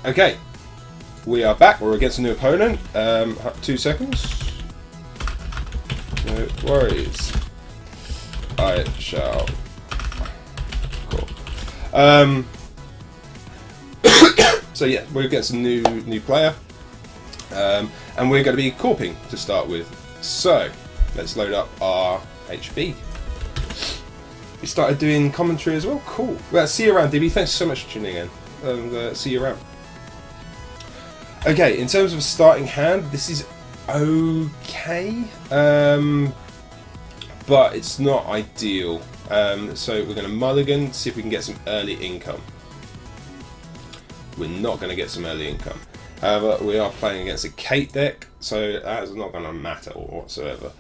Okay, we are back. We're against a new opponent. 2 seconds. No worries. I shall. Cool. So yeah, we're against a new player, and we're going to be corping to start with. So let's load up our HB. We started doing commentary as well. Cool. Well, see you around, DB. Thanks so much for tuning in. See you around. Okay, in terms of a starting hand, this is okay, but it's not ideal. So we're going to mulligan, see if we can get some early income. We're not going to get some early income. However, we are playing against a Kate deck, so that is not going to matter whatsoever.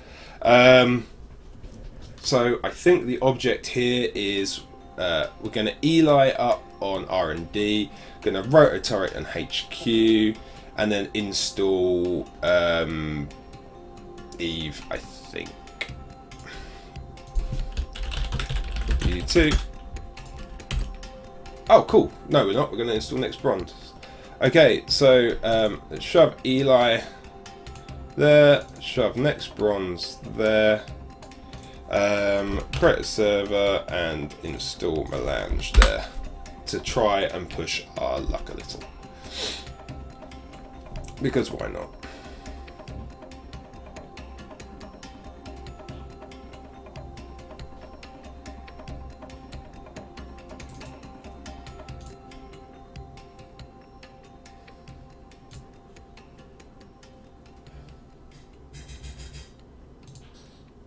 So I think the object here is we're going to Eli up on R&D, going to Roto Turret and HQ, and then install Eve, I think. E2. Oh, cool. No, we're not. We're going to install next bronze. Okay, so let's shove Eli there, shove next bronze there, create a server and install Melange there to try and push our luck a little. Because why not?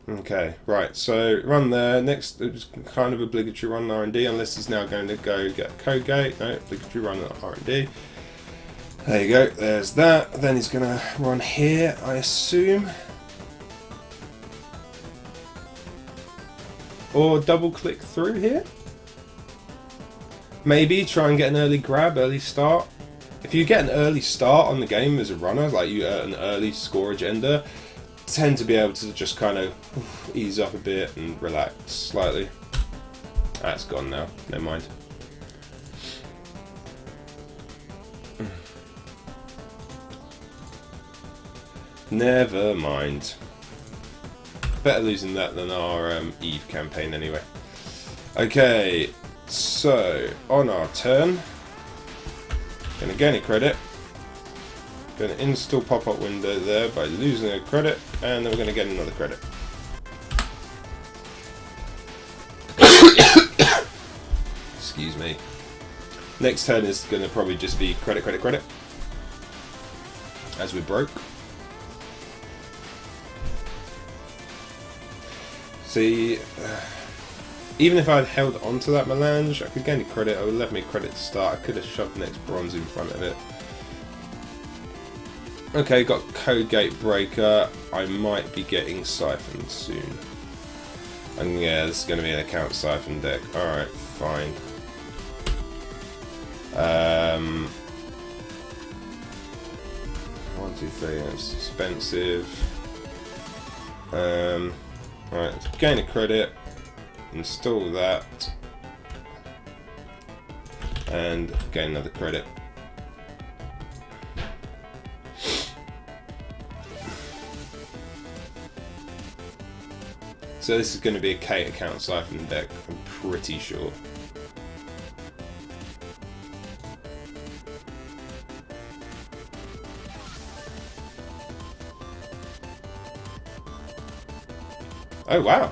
Okay, right, so run there. Next, it's kind of obligatory run R&D, unless he's now going to go get a code gate. No, obligatory run R&D. There you go, there's that. Then he's going to run here, I assume. Or double click through here. Maybe try and get an early grab, early start. If you get an early start on the game as a runner, like you an early score agenda, tend to be able to just kind of ease up a bit and relax slightly. That's gone now, never mind. Never mind. Better losing that than our Eve campaign anyway. Okay, so on our turn, gonna gain a credit. Going to install pop-up window there by losing a credit, and then we're going to get another credit. Excuse me. Next turn is going to probably just be credit, credit, credit, as we're broke. See, even if I'd held onto that Melange, I could gain a credit. It would let me credit to start. I could have shoved next bronze in front of it. Okay, got Code Gate Breaker. I might be getting Siphoned soon. And yeah, this is going to be an account Siphon deck. Alright, fine. 1, 2, 3, that's expensive. Alright, let's gain a credit. Install that. And gain another credit. So this is going to be a Kate account Siphon deck, I'm pretty sure. Oh wow!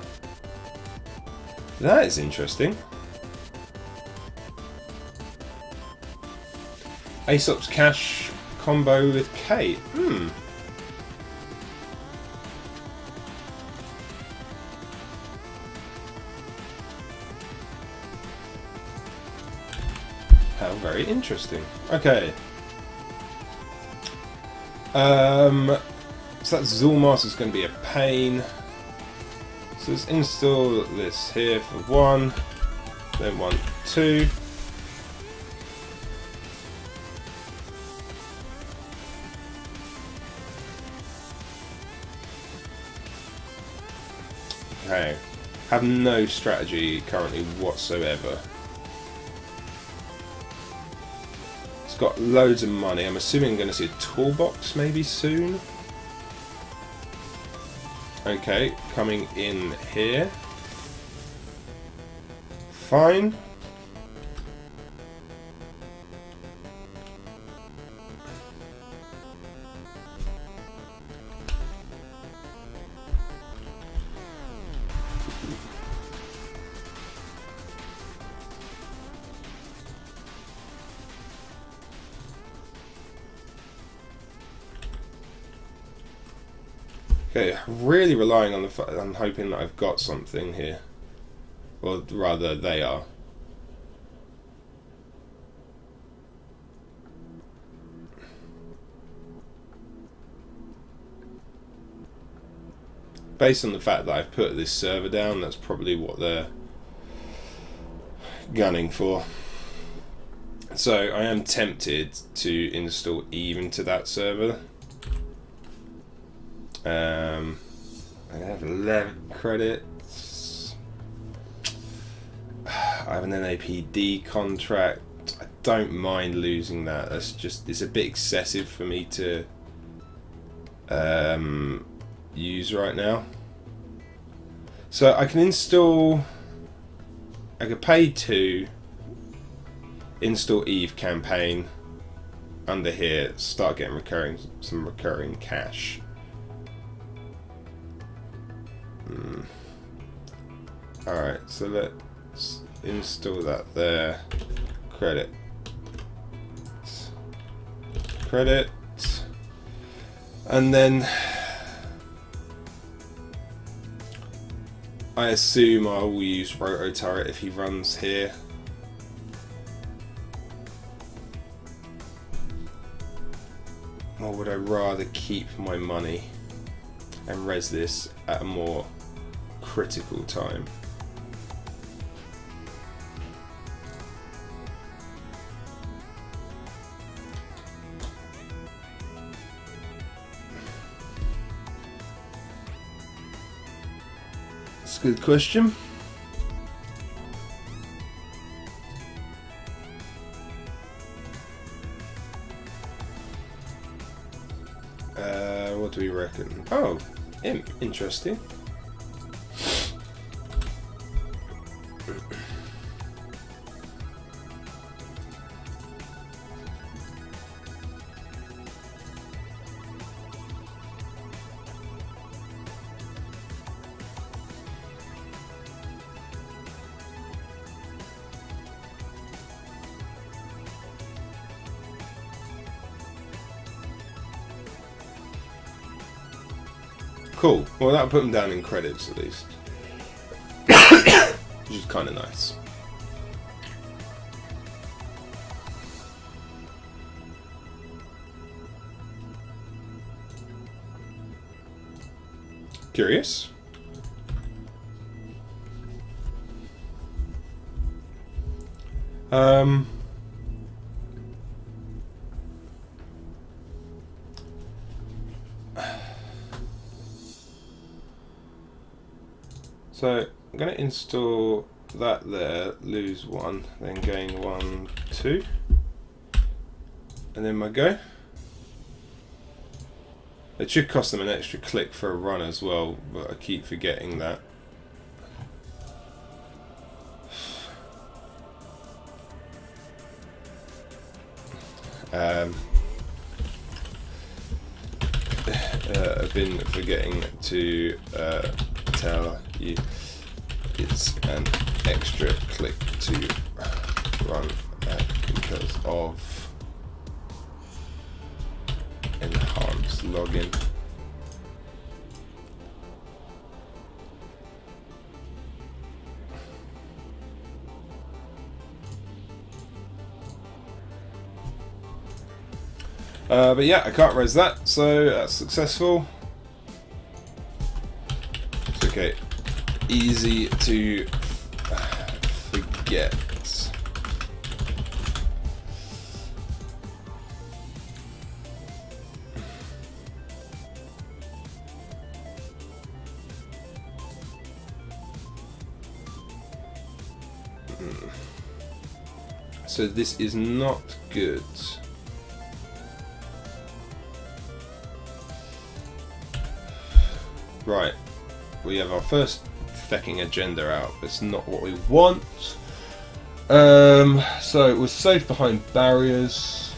That is interesting. Aesop's Cash combo with Kate. How very interesting. Okay. So that Zulmas is going to be a pain. So let's install this here for 1, then 1, 2. Okay. Have no strategy currently whatsoever. It's got loads of money. I'm assuming I'm going to see a toolbox maybe soon. Okay, coming in here. Fine. Okay, really relying on I'm hoping that I've got something here. Or rather, they are. Based on the fact that I've put this server down, that's probably what they're gunning for. So I am tempted to install Eve into that server. I have 11 credits. I have an NAPD contract. I don't mind losing that. That's just, it's a bit excessive for me to use right now. So I can install, I could pay to install Eve campaign under here, start getting some recurring cash. Alright, so let's install that there. Credit. And then I assume I will use Roto Turret if he runs here. Or would I rather keep my money and res this at a more critical time? That's a good question. What do we reckon? Oh, interesting. Cool. Well, that'll put them down in credits at least. Which is kind of nice. Curious. So I'm going to install that there, lose 1, then gain 1, 2, and then my go. It should cost them an extra click for a run as well, but I keep forgetting that. I've been forgetting to tell you it's an extra click to run because of enhanced login. But yeah, I can't res that, so that's successful. It's okay. Easy to forget. So this is not good. Right, we have our first fecking agenda out. It's not what we want. So we're safe behind barriers.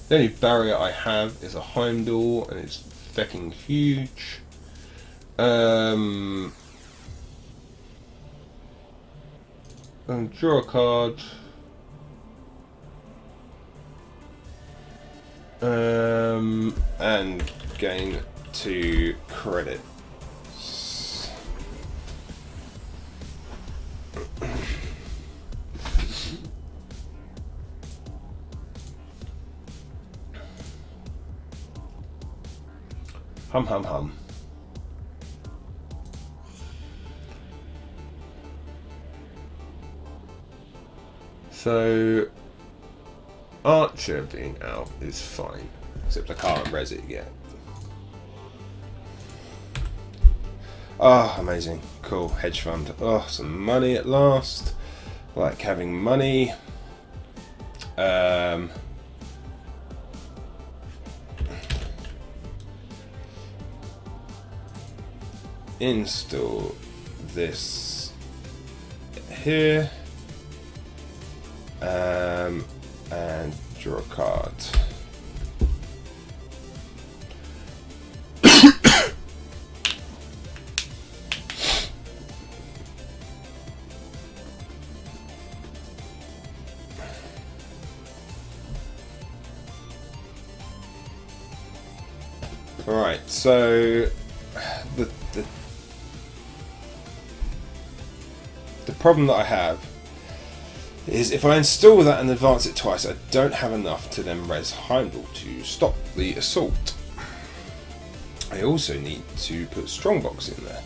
The only barrier I have is a Heimdall, and it's fecking huge. Draw a card. And gain 2 credits. Hum hum hum. So Archer being out is fine, except I can't res it yet. Ah, oh, amazing. Cool. Hedge fund. Oh, some money at last. Like having money. Install this here. And draw a card. Alright, so the problem that I have is if I install that and advance it twice, I don't have enough to then res Heimdall to stop the assault. I also need to put Strongbox in there.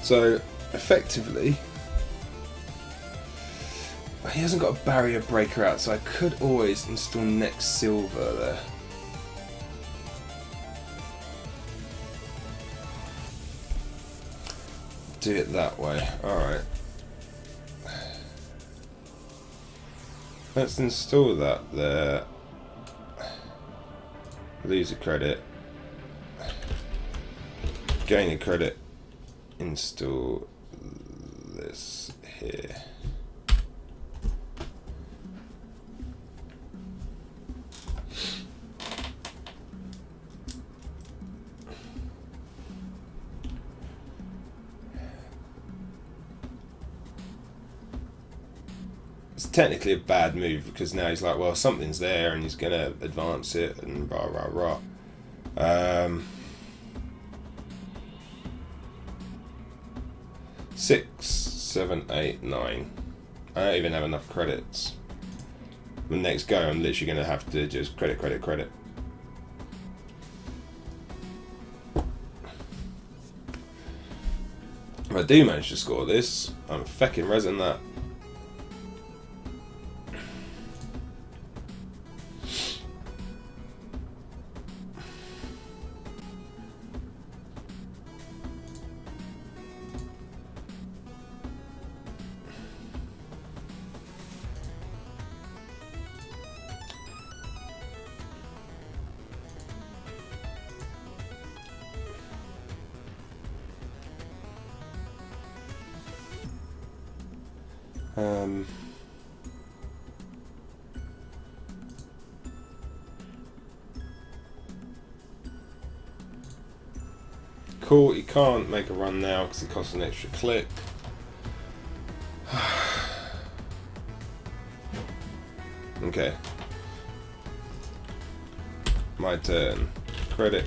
So effectively, he hasn't got a barrier breaker out, so I could always install next Silver there. Do it that way. Alright. Let's install that there. Lose a credit. Gain a credit. Install this here. It's technically a bad move because now he's like, well, something's there and he's going to advance it and rah rah rah. 6, 7, 8, 9. I don't even have enough credits. The next go, I'm literally going to have to just credit. If I do manage to score this, I'm fecking resing that. Cool, he can't make a run now because it costs an extra click. Okay. My turn. Credit.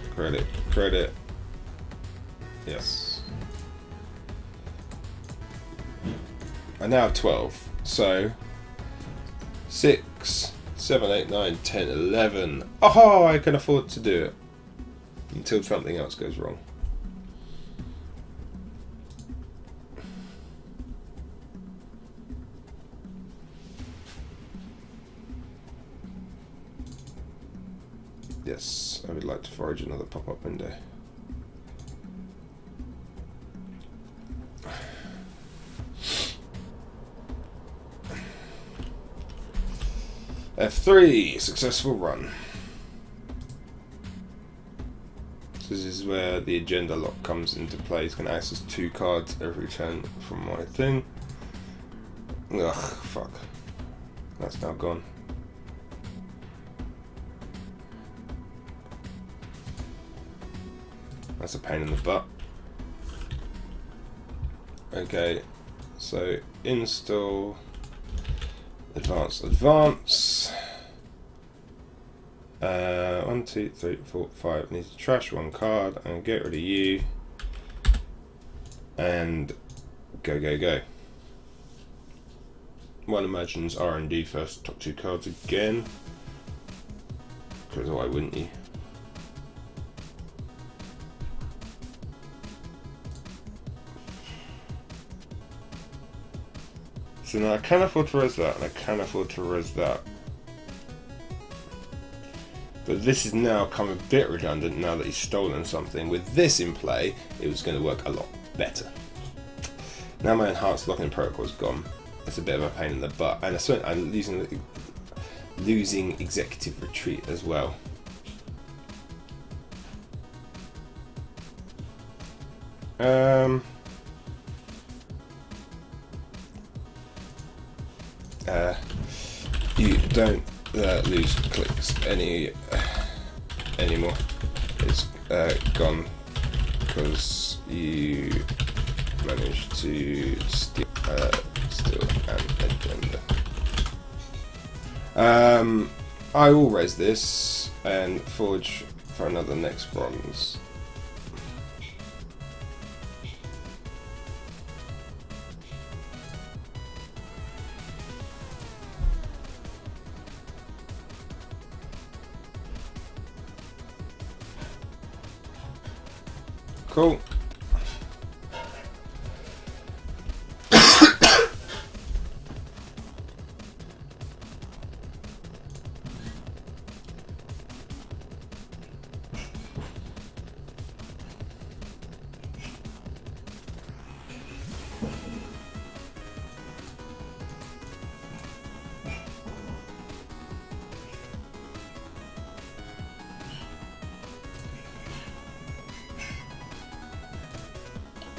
Yes. I now have 12. So 6, 7, 8, 9, 10, 11. Oh, I can afford to do it. Until something else goes wrong. Yes, I would like to forage another pop-up window. F3, successful run. So this is where the agenda lock comes into play. It's going to access 2 cards every turn from my thing. Ugh, fuck. That's now gone. That's a pain in the butt. Okay, so install advance. 1, 2, 3, 4, 5. I need to trash 1 card and get rid of you. And go. One imagines R&D first, top 2 cards again. Because why wouldn't you? So now I can afford to res that, and I can afford to res that. But this has now come a bit redundant now that he's stolen something. With this in play, it was going to work a lot better. Now my enhanced locking protocol is gone. It's a bit of a pain in the butt, and I'm losing executive retreat as well. You don't lose clicks anymore. It's gone because you managed to steal an agenda. I will res this and forge for another next bronze. Cool.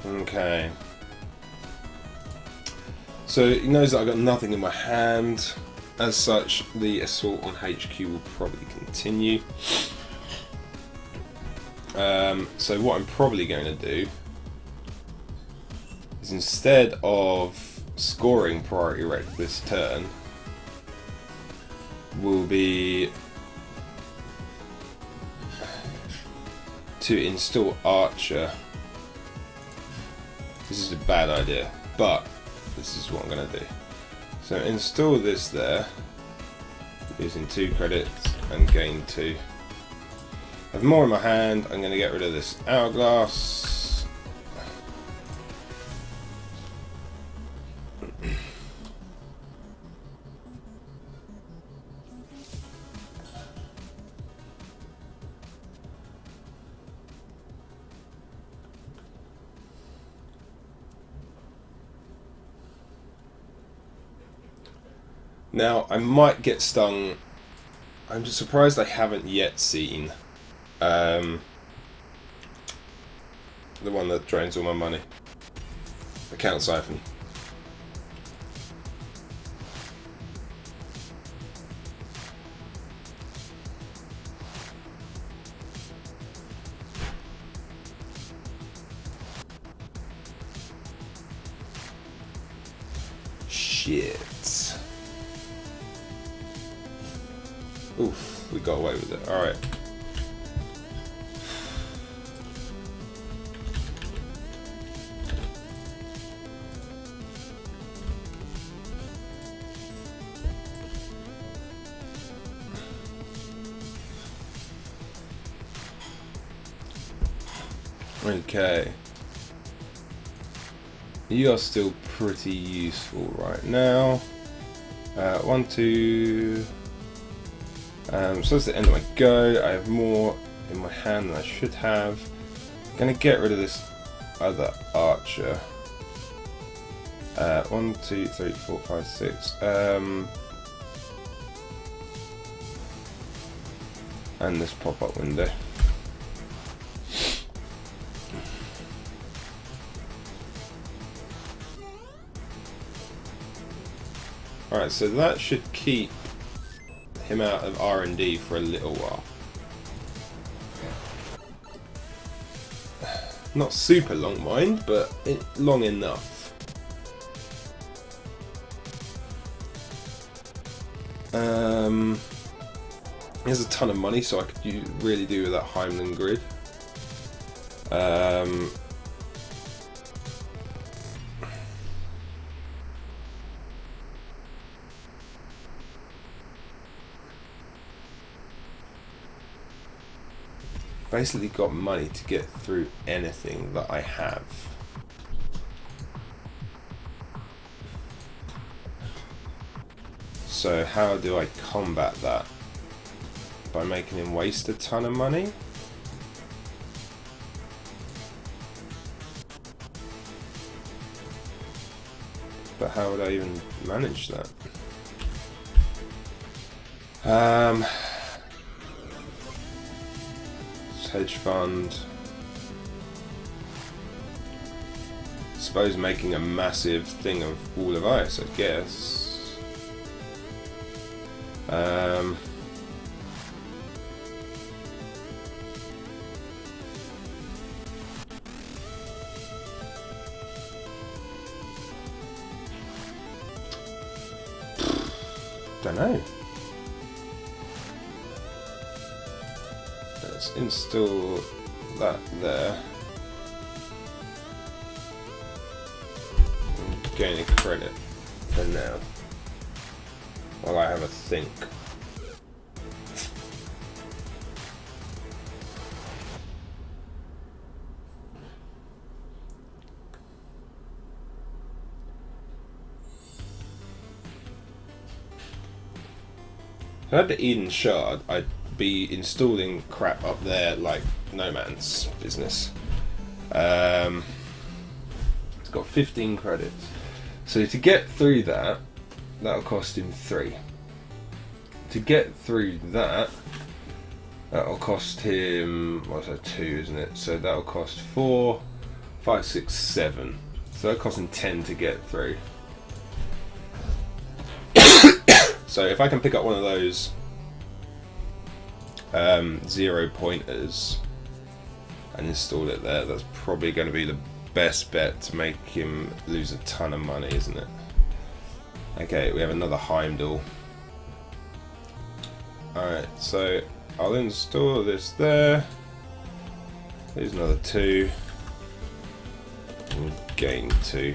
Okay. So he knows that I've got nothing in my hand. As such, the assault on HQ will probably continue. So what I'm probably going to do is, instead of scoring priority rate this turn, will be to install Archer. This is a bad idea, but this is what I'm going to do. So install this there, using 2 credits and gain 2. I have more in my hand. I'm going to get rid of this hourglass. Now, I might get stung. I'm just surprised I haven't yet seen the one that drains all my money. Account siphon. Shit. Oof, we got away with it. Alright. Okay. You are still pretty useful right now. 1, 2... so that's the end of my go. I have more in my hand than I should have. I'm going to get rid of this other archer. 1, 2, 3, 4, 5, 6. And this pop-up window. Alright, so that should keep him out of R&D for a little while. Not super long, mind, but long enough. There's a ton of money, so I could really do with that Heimland grid. Basically got money to get through anything that I have. So how do I combat that? By making him waste a ton of money? But how would I even manage that? Hedge fund. Suppose making a massive thing of Wall of Ice, I guess. Don't know. Let's install that there. And gain a credit for now. While I have a think. If I had the Eden Shard, I'd be installing crap up there like no man's business. It's got 15 credits. So to get through that, that'll cost him 3. To get through that, that'll cost him, what's that, 2, isn't it? So that'll cost 4, 5, 6, 7. So that'll cost him 10 to get through. So if I can pick up one of those 0 pointers and install it there, that's probably going to be the best bet to make him lose a ton of money, isn't it? Okay, we have another Heimdall. Alright, so I'll install this there. There's another 2. And gain 2.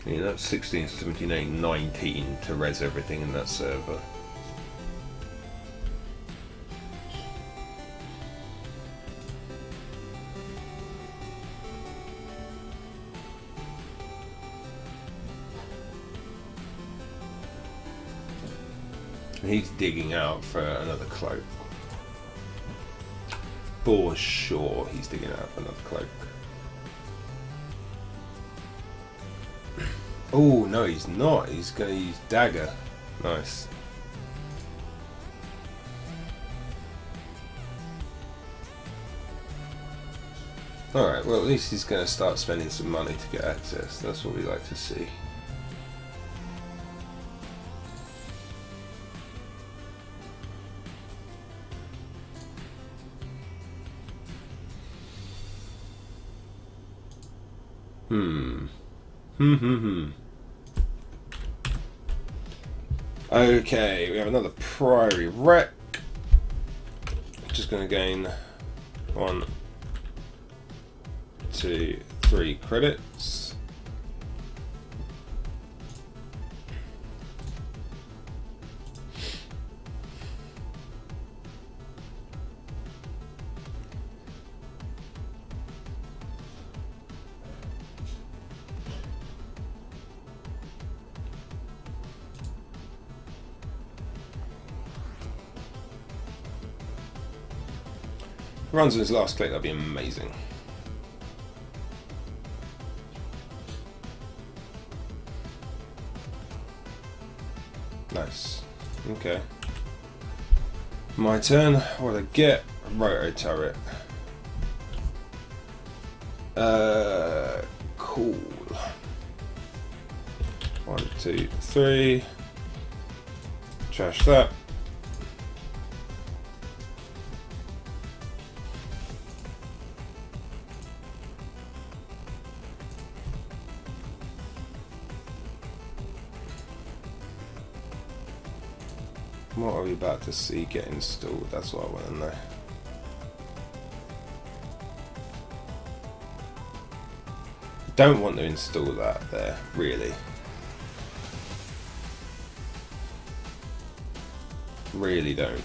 Yeah, that's 16, 17, 18, 19 to res everything in that server. And he's digging out for another cloak. For sure he's digging out for another cloak. Oh, no, he's not. He's going to use dagger. Nice. Alright, well, at least he's going to start spending some money to get access. That's what we like to see. Okay, we have another Priory Wreck. Just going to gain 1, 2, 3 credits. Runs on his last click, that'd be amazing. Nice. Okay. My turn. What do I get? A roto turret. Cool. 1, 2, 3. Trash that. What are we about to see get installed? That's what I want to know. Don't want to install that there, really. Really don't.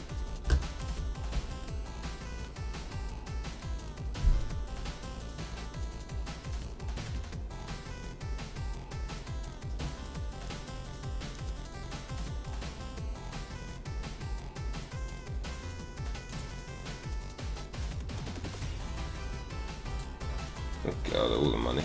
Oh god, all the money.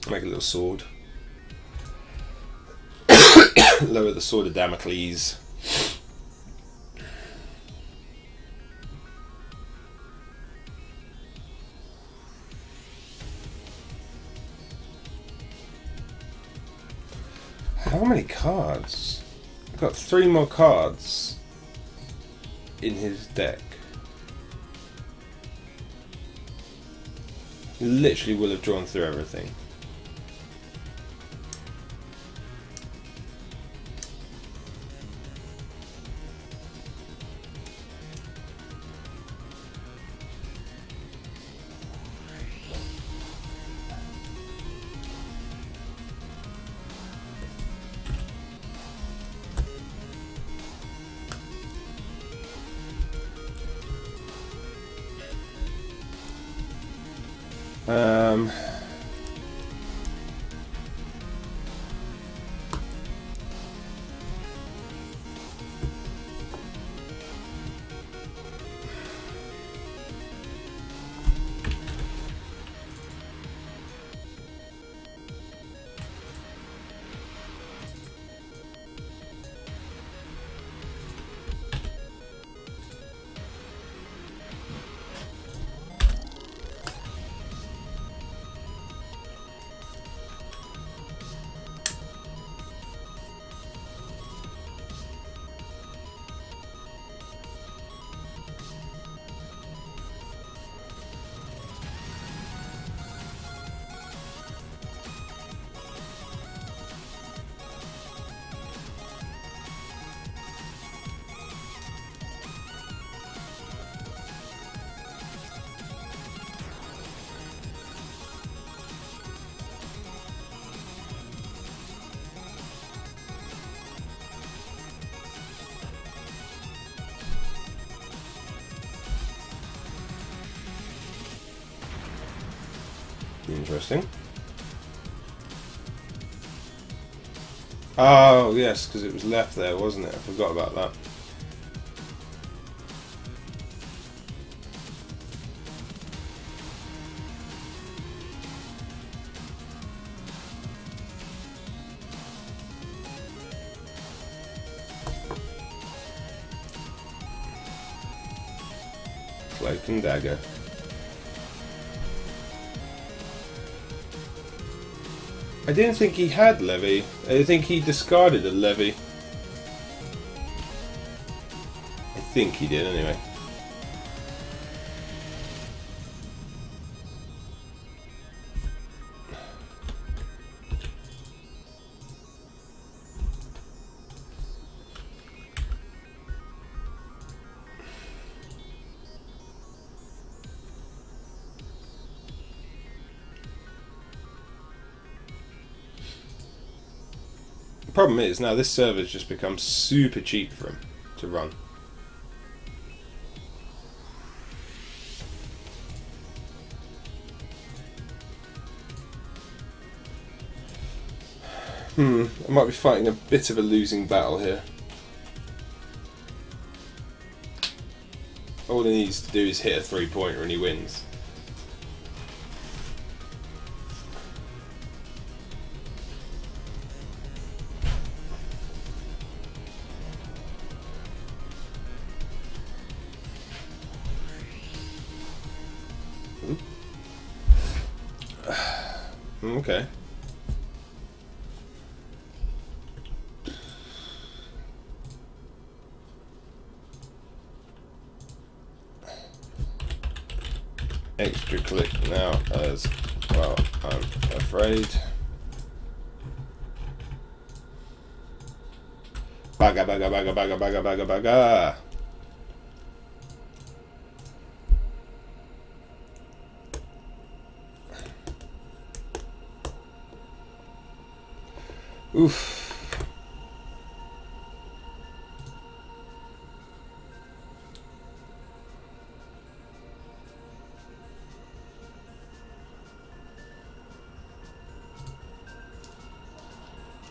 Make a little sword. Lower the sword of Damocles. How many cards? I've got 3 more cards in his deck. He literally will have drawn through everything. Um, Interesting. Oh, yes, because it was left there, wasn't it? I forgot about that. Cloak and dagger. I didn't think he had Levy. I think he discarded a Levy. I think he did anyway. Problem is, now this server's just become super cheap for him to run. I might be fighting a bit of a losing battle here. All he needs to do is hit a 3-pointer and he wins. Okay. Extra click now as well, I'm afraid. Baga baga baga baga baga baga baga. Oof.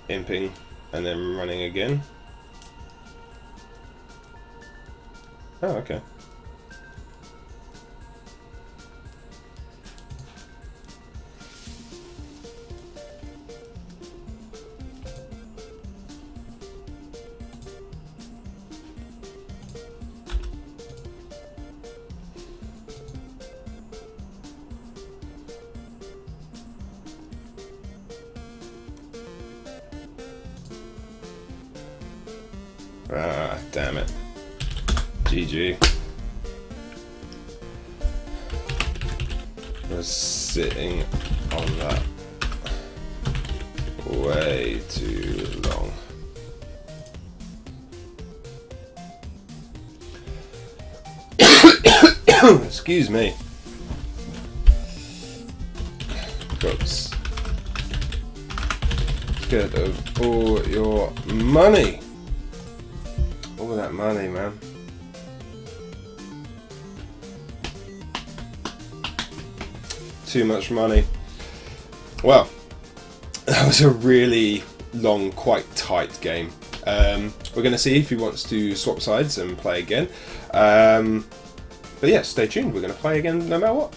Imping and then running again. Oh, okay. Ah, damn it. GG. I was sitting on that way too long. Excuse me. Got scared of all your money. All that money, man. Too much money. Well, that was a really long, quite tight game. We're going to see if he wants to swap sides and play again. But yeah, stay tuned. We're going to play again no matter what.